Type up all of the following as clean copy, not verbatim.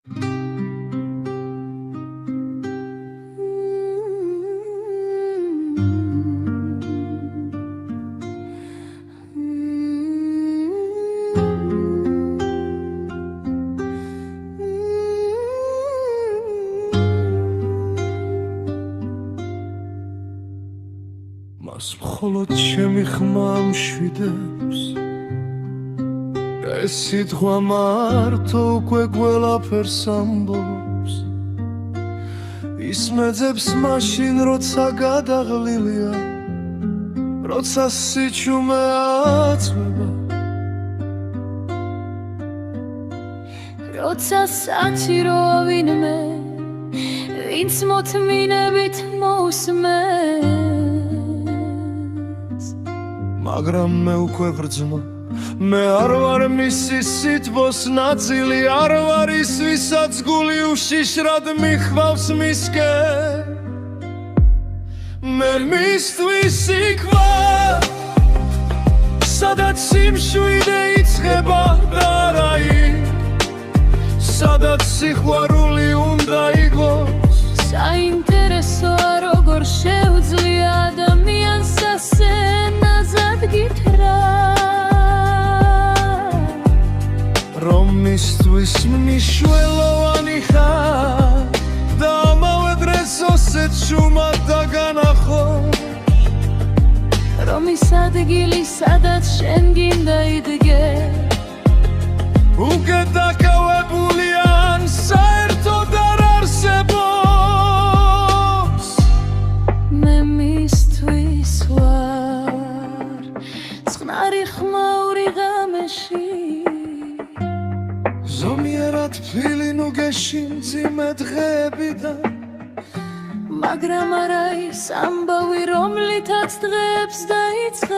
მას მხოლოდ ჩემი ხმა მშვიდებს ეს სიტყვა მარტო უკვე ყველაფერს ამბობს ის მეძებს მაშინ როცა გადაღლილია როცა სიჩუმე აწვება როცა საჭიროა ვინმე ვინც მოთმინებით მოусმენს მაგრამ მე უკვე ვრძნო მე არ ვარ მისი სითბოს ნაწილი არ ვარ ის ვისაც გული უშიშრად მიხვალს მისკენ მე მისთვის იქ ვარ სადაც სიმშვიდე იწყება და არა იქ სადაც სიყვარული უნდა იყოს საინტერესოა როგორ შეუძლია ადამიანს ასე ნაზად გითხრა რომ მისთვის მნიშვნელოვანი ხარ და ამავე დროს ასეთ შუმად დაგანახოს რომ ის ადგილი სადაც შენ გინდა იდგე უკვე დაკავებული ან საერთოდ არ არსებობს მე მისთვის ვარ წყნარი ხმაური ღამეში ზომიერად ფილი ნუ გეშინძიმე დღეებიდან მაგრამ არა ის ამბავი რომლითაც დღეებს დაიწყებს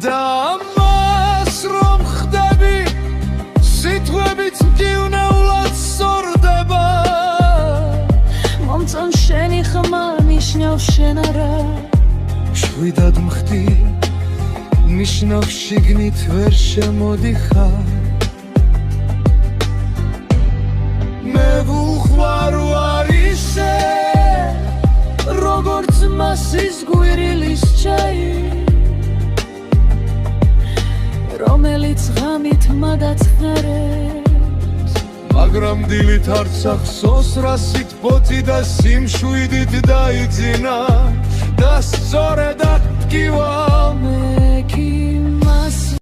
და ამას რომ ხდები სიტყვებით მტივნეულად სორდება მომწონს შენი ხმა ნიშნავს შენ არა შვიდად მხდი ნიშნავს შიგნით ვერ შემოდიხარ მე ვუხვარ ვარ ისე როგორც მასის გვირილის ჩაი რომელიც ღამით მადაცხარებს მაგრამ დილით არც ახსოვს რა სიტყვით და სიმშვიდით დაიძინა და სწორედ აქ კი ვარ მე